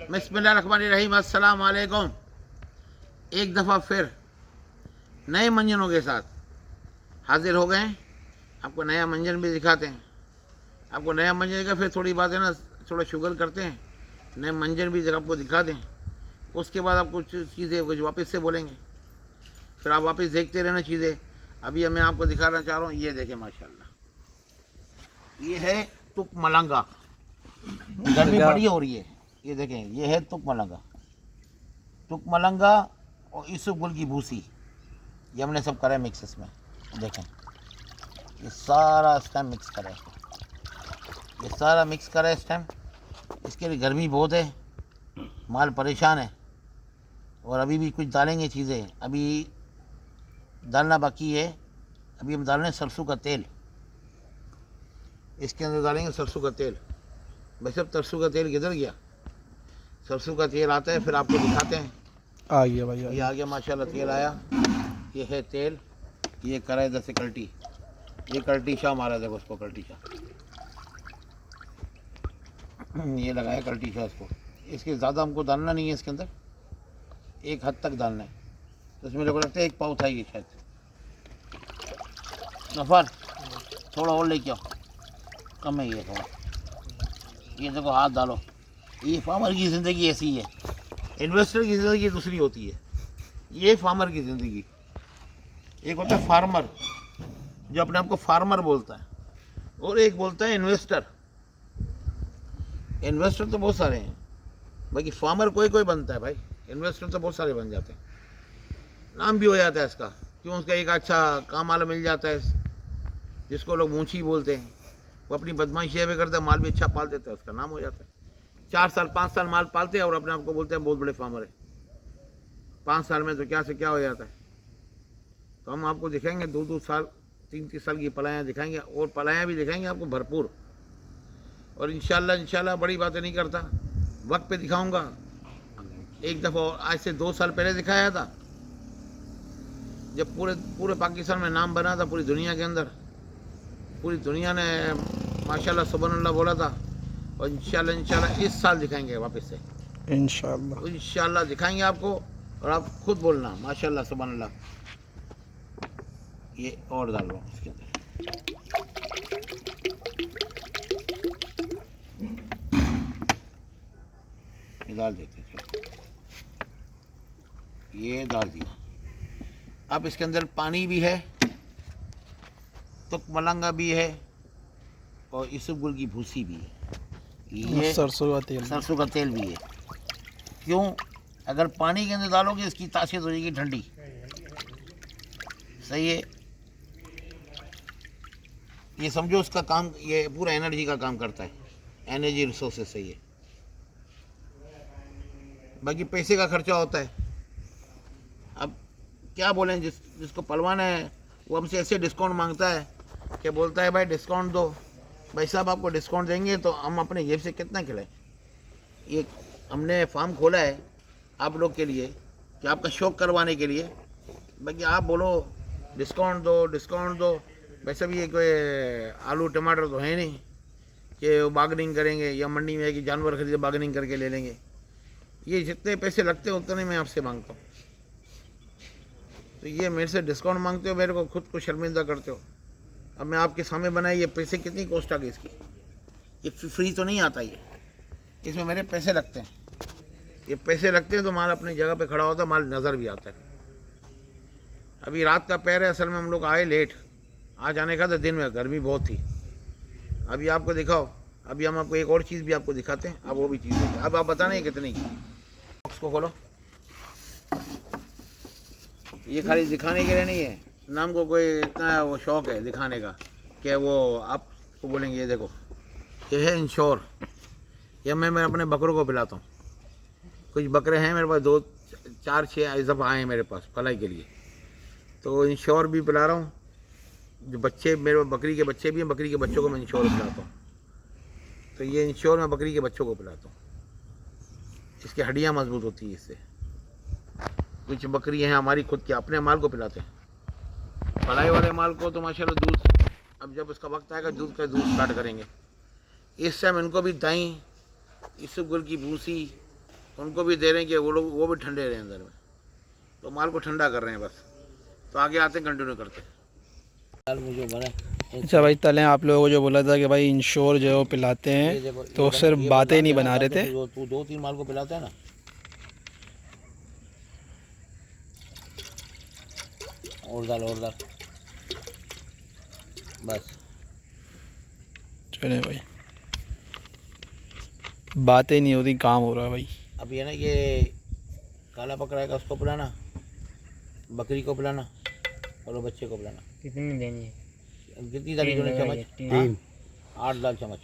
बिस्मिल्लाहिर्रहमानिर्रहीम, अस्सलाम वालेकुम। एक दफ़ा फिर नए मंजनों के साथ हाजिर हो गए हैं। आपको नया मंजन भी दिखाते हैं। आपको नया मंजन का फिर थोड़ी बात है ना, थोड़ा शुगर करते हैं, नए मंजन भी आपको दिखा दें। उसके बाद आप कुछ चीज़ें कुछ वापस से बोलेंगे, फिर आप वापस देखते रहना चीज़ें। अभी मैं आपको दिखाना चाह रहा हूँ, ये देखें माशाल्लाह, ये है तुक मलंगा। गर्मी बड़ी हो रही है, ये देखें, ये है तुक मलंगा। तुक मलंगा और इसबगुल की भूसी, ये हमने सब करा है मिक्स इसमें। देखें, ये सारा इस टाइम मिक्स करा है, ये सारा मिक्स करा है इस टाइम। इसके लिए गर्मी बहुत है, माल परेशान है। और अभी भी कुछ डालेंगे चीज़ें, अभी डालना बाकी है। अभी हम डाल रहे हैं सरसों का तेल, इसके अंदर डालेंगे सरसों का तेल। भाई सब सरसों का तेल किधर गया? सरसों का तेल आता है, फिर आपको दिखाते हैं। आ गया भाई, ये आ गया माशाल्लाह, तेल आया। ये है तेल, ये करा है जैसे कल्टी, ये कल्टी शाह मारा, देखो उसको कल्टी शाह, ये लगाया कल्टी शाह इसको। इसके ज़्यादा हमको डालना नहीं है, इसके अंदर एक हद तक डालना है। तो इसमें लोग लगता है एक पाव था ये शायद। नफर थोड़ा और लेके आओ, कम है ये थोड़ा। ये देखो, हाथ डालो। ये फार्मर की ज़िंदगी ऐसी है, इन्वेस्टर की ज़िंदगी दूसरी होती है। ये फार्मर की ज़िंदगी, एक होता है फार्मर जो अपने आप को फार्मर बोलता है, और एक बोलता है इन्वेस्टर। इन्वेस्टर तो बहुत सारे हैं, बाकी फार्मर कोई कोई बनता है भाई। इन्वेस्टर तो बहुत सारे बन जाते हैं, नाम भी हो जाता है इसका, क्यों? उसका एक अच्छा काम वाला मिल जाता है, जिसको लोग मूंछी बोलते हैं। वो अपनी बदमाशी भी करता है, माल भी अच्छा पाल देता है, उसका नाम हो जाता है। 4 साल 5 साल माल पालते हैं और अपने आप को बोलते हैं बहुत बड़े फार्मर है। 5 साल में तो क्या से क्या हो जाता है। तो हम आपको दिखाएंगे 2-2 साल 3-3 साल की पलायाँ दिखाएंगे, और पलायाँ भी दिखाएंगे आपको भरपूर। और इंशाल्लाह बड़ी बातें नहीं करता, वक्त पे दिखाऊंगा। एक दफ़ा आज से 2 साल पहले दिखाया था, जब पूरे पाकिस्तान में नाम बना था, पूरी दुनिया के अंदर। पूरी दुनिया ने माशाल्लाह सुबहानल्लाह बोला था। और इंशाल्लाह इस साल दिखाएंगे वापस से, इंशाल्लाह दिखाएंगे आपको। और आप खुद बोलना माशाल्लाह सुबहानल्लाह। ये और डाल रहा हूँ इसके अंदर, ये डाल देते हैं, ये डाल दिया। अब इसके अंदर पानी भी है, तुक मलंगा भी है, और इसबगुल की भूसी भी है, ये सरसों का तेल भी है। क्यों? अगर पानी के अंदर डालोगे इसकी तासीर हो जाएगी ठंडी। सही है, ये समझो उसका काम, ये पूरा एनर्जी का काम करता है, एनर्जी रिसोर्सेस से। ये बाकी पैसे का खर्चा होता है। अब क्या बोलें, जिसको पलवाना है वो हमसे ऐसे डिस्काउंट मांगता है कि बोलता है भाई डिस्काउंट दो। भाई साहब आपको डिस्काउंट देंगे तो हम अपने जेब से कितना खिलाएं। ये हमने फार्म खोला है आप लोग के लिए, कि आपका शौक करवाने के लिए। बाकी आप बोलो डिस्काउंट दो डिस्काउंट दो, वैसे भी ये कोई आलू टमाटर तो है नहीं कि वो बार्गेनिंग करेंगे, या मंडी में है कि जानवर खरीदे बार्गेनिंग करके ले लेंगे। ये जितने पैसे लगते हैं उतने मैं आपसे मांगता हूँ। तो ये मेरे से डिस्काउंट मांगते हो, मेरे को खुद को शर्मिंदा करते हो। अब मैं आपके सामने बनाई, ये पैसे कितनी कॉस्ट आ गई इसकी? ये फ्री तो नहीं आता, ये इसमें मेरे पैसे लगते हैं। ये पैसे लगते हैं तो माल अपनी जगह पे खड़ा होता है, माल नज़र भी आता है। अभी रात का पैर है, असल में हम लोग आए लेट, आज आने का था दिन में, गर्मी बहुत थी। अभी आपको दिखाओ, अभी हम आपको एक और चीज़ भी आपको दिखाते हैं। अब वो भी चीज़ देखिए, अब आप बताना है कितनी की। बॉक्स को खोलो, ये खाली दिखाने के लिए नहीं है, नाम को कोई इतना वो शौक़ है दिखाने का कि वो आपको बोलेंगे। ये देखो, ये है इंश्योर, ये मैं अपने बकरों को पिलाता हूँ। कुछ बकरे हैं मेरे पास, 2-4-6 इस दफ़ा आए हैं मेरे पास पलाई के लिए, तो इंश्योर भी पिला रहा हूँ। जो बच्चे मेरे बकरी के बच्चे भी हैं, बकरी के बच्चों को मैं इंश्योर पिलाता हूँ। तो ये इंश्योर मैं बकरी के बच्चों को पिलाता हूँ, इसकी हड्डियाँ मजबूत होती हैं इससे। कुछ बकरी हैं हमारी खुद की, अपने माल को पिलाते हैं, पलाई वाले माल को तो माशाल्लाह दूध, अब जब उसका वक्त आएगा दूध स्टार्ट करेंगे। इस टाइम इनको भी दाई, इसबगुल की भूसी उनको भी दे रहे हैं कि वो भी ठंडे रहे अंदर में, तो माल को ठंडा कर रहे हैं बस। तो आगे आते हैं, कंटिन्यू करते हैं। दाल मुझे बना। अच्छा भाई, तले आप लोगों को जो बोला था कि भाई इंश्योर जो है वो पिलाते हैं, तो सिर्फ बातें नहीं बना रहे थे। तू 2-3 माल को पिलाता है ना। और दाल बस। चले भाई, बातें नहीं होती, काम हो रहा है भाई। अब ये ना, ये काला बकरा है, उसको पिलाना, बकरी को पिलाना और वो बच्चे को पिलाना। कितनी देनी है? कितनी दाल चम्मच? 3 8 दाल चम्मच।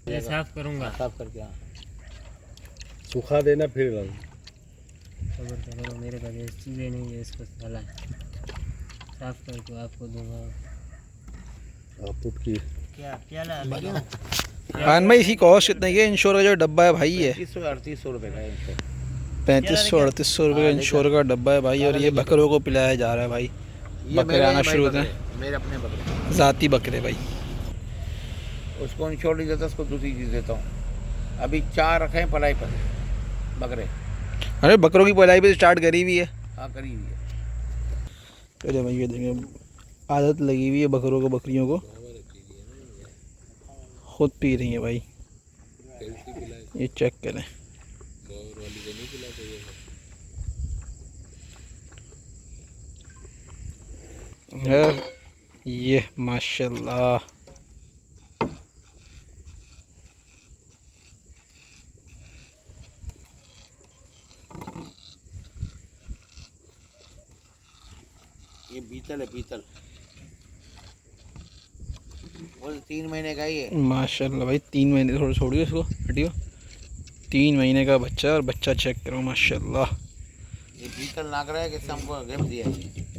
ये साफ करूंगा, साफ करके। हाँ, सुखा देना फिर खबर करो, मेरे पास ये चीज़ें नहीं है, इसको साला साफ करके आपको दूंगा। क्या क्या ला खान भाई, इसकी कॉस्ट कितने की है? इंश्योर का जो डब्बा है भाई है 3500 रुपये का है इंश्योर। 3500-3800 रुपये का इंश्योर का डब्बा है भाई। और ये बकरों को पिलाया जा रहा है भाई। बकरे आना शुरू होते हैं, मेरे अपने बकरे, ज़ाती बकरे भाई। उसको इंश्योर नहीं देता, उसको दूसरी चीज़ देता हूँ। अभी 4 रखे हैं पलाई पर बकरे। अरे बकरों की पलाई भी स्टार्ट करी हुई है। हाँ, करी हुई है। चलो भाई, ये देखें, आदत लगी हुई है बकरों को, बकरियों को खुद पी रही है भाई। ये चेक करें, ये माशाल्लाह। ये पीतल है, पीतल। वो 3 महीने का ही है माशाल्लाह भाई। 3 महीने, थोड़ा छोड़िए इसको, हटियो। 3 महीने का बच्चा, और बच्चा चेक करो माशाल्लाह। ये पीतल नाक रहा है कि हमको गिफ्ट दिया है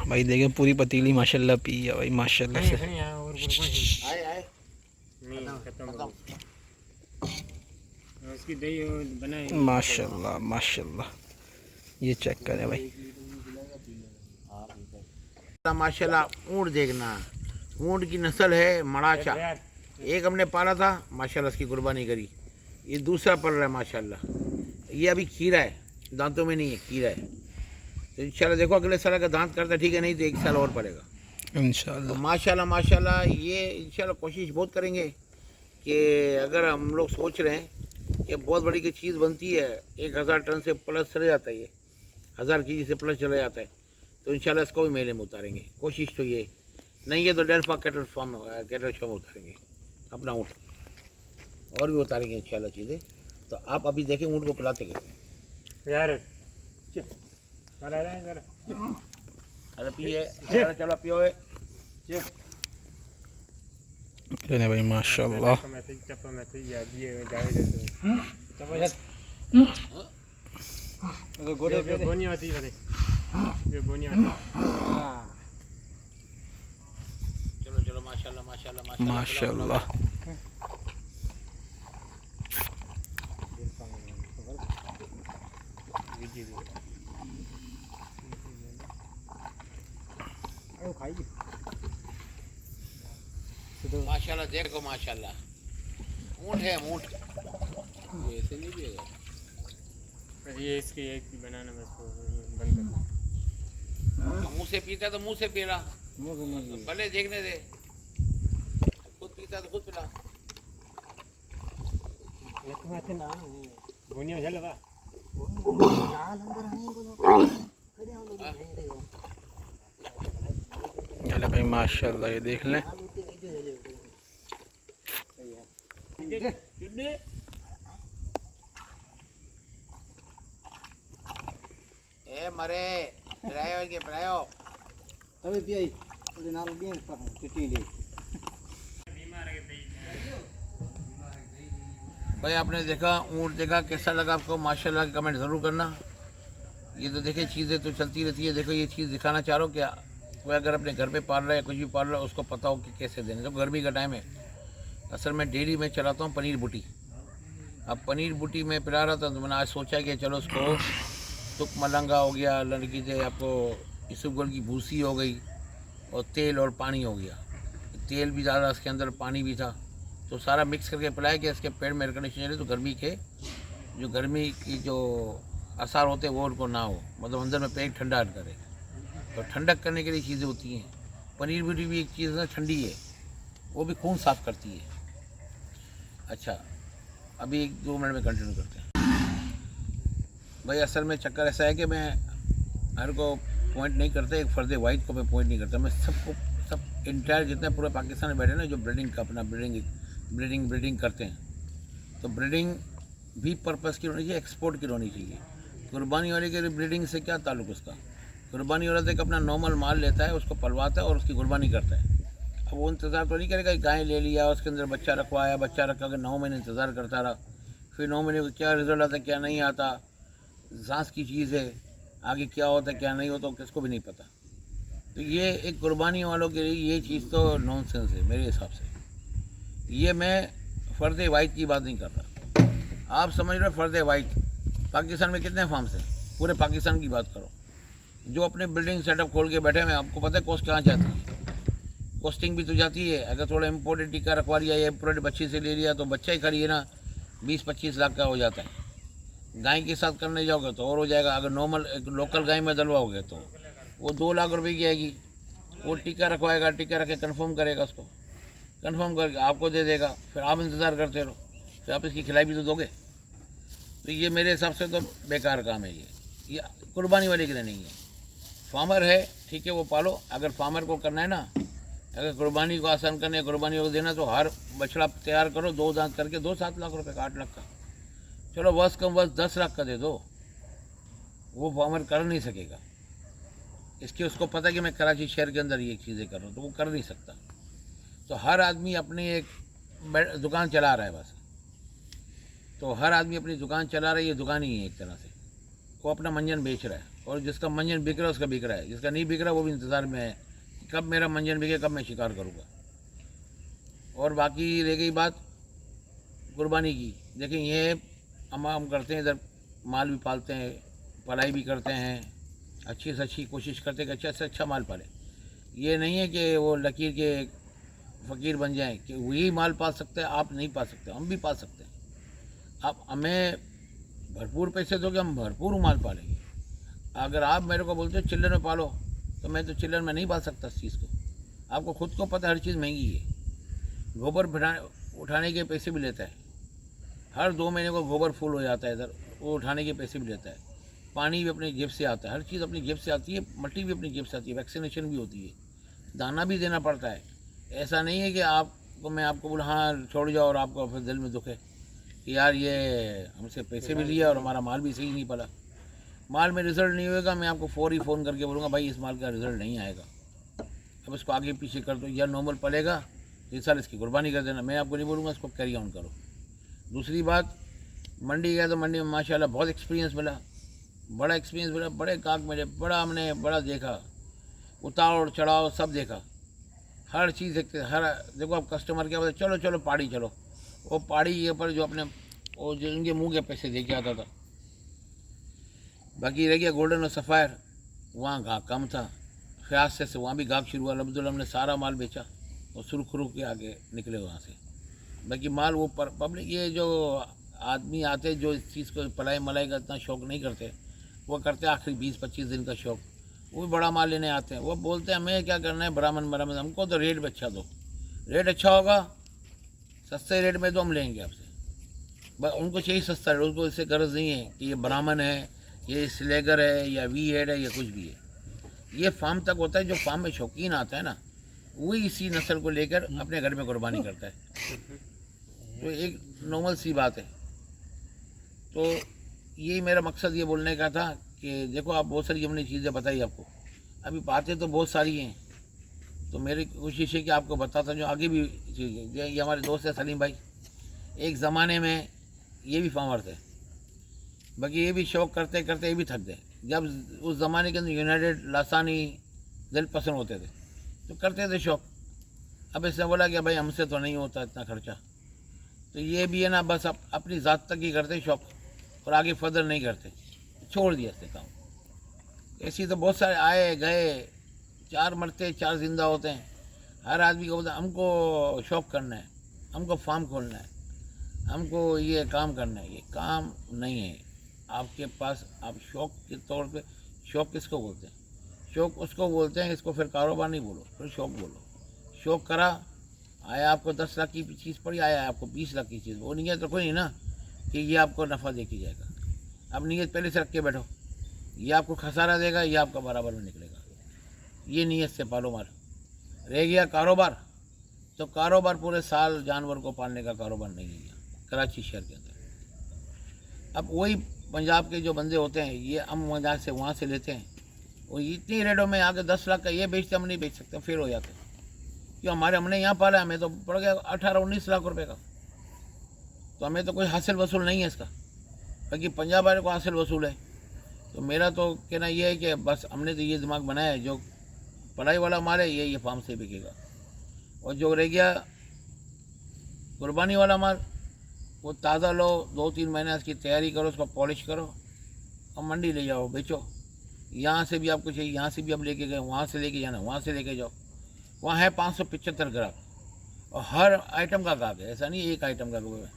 भाई देखें, पूरी पतीली माशाल्लाह पी है भाई, माशाल्लाह से। आए आए नहीं खत्म हो उसकी दही बनाए। माशाल्लाह माशाल्लाह, ये चेक करें भाई। माशाल्लाह। ऊँट देखना, ऊँट की नस्ल है मराठा। एक हमने पाला था माशाल्लाह, उसकी कुर्बानी करी। ये दूसरा पल रहा है माशाल्लाह। ये अभी खीरा है, दांतों में नहीं है, खीरा है। तो इंशाल्लाह देखो, अगले साल का दांत करता ठीक है, नहीं तो 1 साल और पड़ेगा इंशाल्लाह। तो माशाल्लाह माशाल्लाह। ये इंशाल्लाह कोशिश बहुत करेंगे कि अगर हम लोग सोच रहे हैं कि बहुत बड़ी की चीज़ बनती है, 1000 टन से प्लस चले जाता है, ये 1000 केजी से प्लस चला जाता है, तो इंशाल्लाह इसको भी मेले में उतारेंगे। कोशिश तो ये नहीं है तो डेल्फा कैटल फार्म उतारेंगे अपना ऊँट, और भी उतारेंगे इंशाल्लाह चीज़ें। तो आप अभी देखें ऊँट को पिलाते कैसे यार। अरे पिए, चलो पियो। चले भाई माशाल्लाह। चलो चलो माशाल्लाह माशाल्लाह माशाल्लाह। माशाल्लाह। देखो माशाल्लाह, ऊँट है ऊँट। ऐसे नहीं पिएगा ये इसके एक बनाना बस बंद कर। मुँह से पीता तो मुँह से पी रहा, भले देखने दे। खुद पीता तो खुद पिला। चले भाई माशाल्लाह, ये देख लें। ए मरे पिलायो के पिलायो। अबे पियाई ओले नाल दिए चिट्टी ले। भाई आपने देखा, ऊँट देखा, कैसा लगा आपको? माशाल्लाह कमेंट ज़रूर करना। ये तो देखिए, चीज़ें तो चलती रहती है। देखो, ये चीज़ दिखाना चाह रहा हूँ क्या, कोई अगर अपने घर पे पाल रहा है, कुछ भी पाल रहा है, उसको पता हो कि कैसे देने। जब गर्मी का टाइम है, असल में डेयरी में चलाता हूँ पनीर बूटी। अब पनीर बूटी में पिला रहा था, तो मैंने आज सोचा कि चलो उसको तुक मलंगा हो गया, लड़की से आपको इसबगोल की भूसी हो गई, और तेल और पानी हो गया। तेल भी ज़्यादा, उसके अंदर पानी भी था, तो सारा मिक्स करके पिलाया कि इसके पेट में एयर कंडीशन चले तो गर्मी की जो असर होते हैं वो उनको ना हो, मतलब अंदर में पेट ठंडा करे। तो ठंडक करने के लिए चीज़ें होती हैं। पनीर भी एक चीज़ है ठंडी है, वो भी खून साफ़ करती है। अच्छा, अभी 1-2 मिनट में कंटिन्यू करते हैं। भाई असल में चक्कर ऐसा है कि मैं हर को पॉइंट नहीं करता, एक फ़र्द वाहिद को मैं पॉइंट नहीं करता। मैं सब इंटायर जितने पूरे पाकिस्तान में बैठे ना जो ब्रीडिंग का अपना ब्रीडिंग करते हैं, तो ब्रीडिंग भी पर्पज़ की होनी चाहिए, एक्सपोर्ट की होनी चाहिए। कुर्बानी वाले के ब्रीडिंग से क्या ताल्लुक़ उसका? कुर्बानी वाला तो एक अपना नॉर्मल माल लेता है, उसको पलवाता है और उसकी कुर्बानी करता है। अब वो इंतज़ार तो नहीं करेगा, गाय ले लिया उसके अंदर बच्चा रखवाया, बच्चा रखा के 9 महीने इंतज़ार करता रहा, फिर 9 महीने को क्या रिज़ल्ट आता क्या नहीं आता, सांस की चीज़ है, आगे क्या होता क्या नहीं होता किसको भी नहीं पता। तो ये एक कुर्बानी वालों के लिए ये चीज़ तो नॉनसेंस है मेरे हिसाब से। ये मैं फ़र्द वाहिद की बात नहीं कर रहा, आप समझ रहे हो। फ़र्द वाहिद पाकिस्तान में कितने फार्म्स हैं? पूरे पाकिस्तान की बात करो, जो अपने बिल्डिंग सेटअप खोल के बैठे हैं। आपको पता है कॉस्ट कहाँ जाती है? कॉस्टिंग भी तो जाती है। अगर थोड़ा इम्पोर्टेड टीका रखवा लिया या इम्पोर्टेड बच्ची से ले लिया तो बच्चा ही खरीदे ना 20-25 लाख का हो जाता है। गाय के साथ करने जाओगे तो और हो जाएगा। अगर नॉर्मल एक लोकल गाय में डलवाओगे तो वो 2 लाख रुपए की आएगी। वो टीका रखवाएगा, टीका रख के कन्फर्म करेगा, उसको कन्फर्म करके आपको दे देगा, फिर आप इंतज़ार करते रहो, फिर आप इसकी खिलाई भी तो दोगे। तो ये मेरे हिसाब से तो बेकार काम है। ये कुर्बानी वाले के लिए नहीं है। फार्मर है ठीक है, वो पालो। अगर फार्मर को करना है ना, अगर कुर्बानी को आसान करने, कुर्बानी को देना, तो हर बछड़ा तैयार करो 2 दांत करके, 2-7 लाख रुपए का, 8 लाख का, चलो बस कम बस 10 लाख का दे दो। वो फार्मर कर नहीं सकेगा, इसके उसको पता कि मैं कराची शहर के अंदर ये चीज़ें कर रहा हूँ, तो वो कर नहीं सकता। तो हर आदमी अपनी एक दुकान चला रहा है बस। तो हर आदमी अपनी दुकान चला रहा है, ये दुकान ही है एक तरह से। वो अपना मंजन बेच रहा है, और जिसका मंजन बिक रहा है उसका बिक रहा है, जिसका नहीं बिक रहा वो भी इंतज़ार में है कि कब मेरा मंजन बिके, कब मैं शिकार करूँगा। और बाकी रह गई बात कुर्बानी की, देखें ये हम करते हैं, इधर माल भी पालते हैं, पलाई भी करते हैं, अच्छी से अच्छी कोशिश करते हैं कि अच्छा से अच्छा माल पाले। ये नहीं है कि वो लकीर के फ़कीर बन जाएं कि वही माल पाल सकते हैं, आप नहीं पाल सकते, हम भी पाल सकते हैं। आप हमें भरपूर पैसे दोगे, हम भरपूर माल पालेंगे। अगर आप मेरे को बोलते हो चिल्लर में पालो, तो मैं तो चिल्लर में नहीं पाल सकता इस चीज़ को। आपको खुद को पता है हर चीज़ महंगी है। गोबर उठाने के पैसे भी लेता है, हर 2 महीने को गोबर फुल हो जाता है इधर, वो उठाने के पैसे भी लेता है। पानी भी अपनी जेब से आता है, हर चीज़ अपनी जेब से आती है, मट्टी भी अपनी जेब से आती है, वैक्सीनेशन भी होती है, दाना भी देना पड़ता है। ऐसा नहीं है कि मैं आपको बोला हाँ छोड़ जाओ और आपको फिर दिल में दुख है कि यार ये हमसे पैसे भी लिया और हमारा माल भी सही नहीं पला। माल में रिज़ल्ट नहीं होगा, मैं आपको फौरी फ़ोन करके बोलूँगा भाई इस माल का रिज़ल्ट नहीं आएगा, अब इसको आगे पीछे कर दो, या नॉर्मल पलेगा इस साल इसकी कुर्बानी कर देना। मैं आपको नहीं बोलूँगा इसको कैरी ऑन करो। दूसरी बात, मंडी गया तो मंडी में माशाल्लाह बहुत एक्सपीरियंस मिला, बड़ा एक्सपीरियंस मिला, बड़े काक मिले, हमने बड़ा देखा, उतार चढ़ाव सब देखा, हर चीज़ देखते। देखो अब कस्टमर क्या बोलते, चलो चलो पहाड़ी चलो, वो पहाड़ी ये पर जो अपने वो जो इनके मुँह के पैसे दे के आता था। बाकी रह गया गोल्डन और सफ़ायर, वहाँ गाहक कम था, फिर आस्ते से वहाँ भी गाहक शुरू हुआ। अब्दुल हमने सारा माल बेचा और सुरखुरु के आगे निकले वहाँ से। बाकी माल वो पब्लिक, ये जो आदमी आते जो इस चीज़ को पलाई मलाई का इतना शौक़ नहीं करते, वो करते आखिरी 20-25 दिन का शौक़, वो भी बड़ा माल लेने आते हैं। वो बोलते हैं हमें क्या करना है, ब्राह्मण हमको तो रेट भी अच्छा दो, रेट अच्छा होगा, सस्ते रेट में तो हम लेंगे आपसे। बस उनको चाहिए सस्ता रेट, उनको इससे गर्ज नहीं है कि ये ब्राह्मण है, ये स्लेगर है, या वी हेड है, या कुछ भी है। ये फार्म तक होता है, जो फार्म में शौकीन आता है ना, वही इसी नस्ल को लेकर अपने घर में कुर्बानी करता है। तो एक नॉर्मल सी बात है। तो यही मेरा मकसद ये बोलने का था कि देखो आप बहुत सारी हमने चीज़ें बताई आपको, अभी बातें तो बहुत सारी हैं, तो मेरी कोशिश है कि आपको बताता जो आगे भी चीज़ें। ये हमारे दोस्त है सलीम भाई, एक ज़माने में ये भी फार्मर थे, बाकी ये भी शौक़ करते करते ये भी थक गए। जब उस ज़माने के अंदर यूनाइटेड लासानी दिल पसंद होते थे तो करते थे शौक़। अब इसने बोला कि भाई हमसे तो नहीं होता इतना खर्चा, तो ये भी है ना, बस अपनी ज़ात तक ही करते शौक़ और आगे फर्दर नहीं करते, छोड़ दिया इसने काम। ऐसी तो बहुत सारे आए गए, 4 मरते 4 जिंदा होते हैं। हर आदमी को बोलता हमको शौक़ करना है, हमको फार्म खोलना है, हमको ये काम करना है, ये काम नहीं है आपके पास। आप शौक के तौर पे, शौक किसको बोलते हैं? शौक उसको बोलते हैं, इसको फिर कारोबार नहीं बोलो, फिर शौक बोलो। शौक करा, आया आपको 10 लाख की चीज़ पड़ी, आया आपको 20 लाख की चीज़, वो नीयत रखो नहीं ना कि ये आपको नफ़ा दे के जाएगा। अब नीयत पहले से रख के बैठो, ये आपको खसारा देगा, ये आपका बराबर में निकलेगा। ये नीयत से पालो मार। रह गया कारोबार, तो कारोबार पूरे साल जानवर को पालने का कारोबार नहीं है कराची शहर के अंदर। अब वही पंजाब के जो बंदे होते हैं, ये हम मजाक से वहाँ से लेते हैं, वो इतनी रेटों में आके 10 लाख का ये बेचते, हम नहीं बेच सकते, फिर हो जाते हैं। क्यों? हमने यहाँ पाला, हमें तो पड़ गया 18-19 लाख रुपए का, तो हमें तो कोई हासिल वसूल नहीं है इसका, बाकी पंजाब वाले को हासिल वसूल है। तो मेरा तो कहना ये है कि बस हमने तो ये दिमाग बनाया है, जो पढ़ाई वाला माल है ये फार्म से बिकेगा, और जो रह गया कुर्बानी वाला माल, वो ताज़ा लो, 2-3 महीने इसकी तैयारी करो, उसको पॉलिश करो और मंडी ले जाओ, बेचो। यहाँ से भी आपको चाहिए, यहाँ से भी आप लेके गए, वहाँ से लेके जाना, वहाँ से लेके जाओ। वहाँ है 575 ग्राहक, और हर आइटम का ग्राहक है, ऐसा नहीं एक आइटम का ग्राहक है,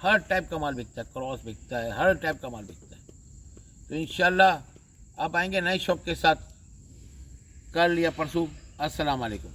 हर टाइप का माल बिकता है, क्रॉस बिकता है, हर टाइप का माल बिकता है। तो इंशाल्लाह आप आएंगे नए शौक के साथ कल या परसों। अस्सलाम वालेकुम।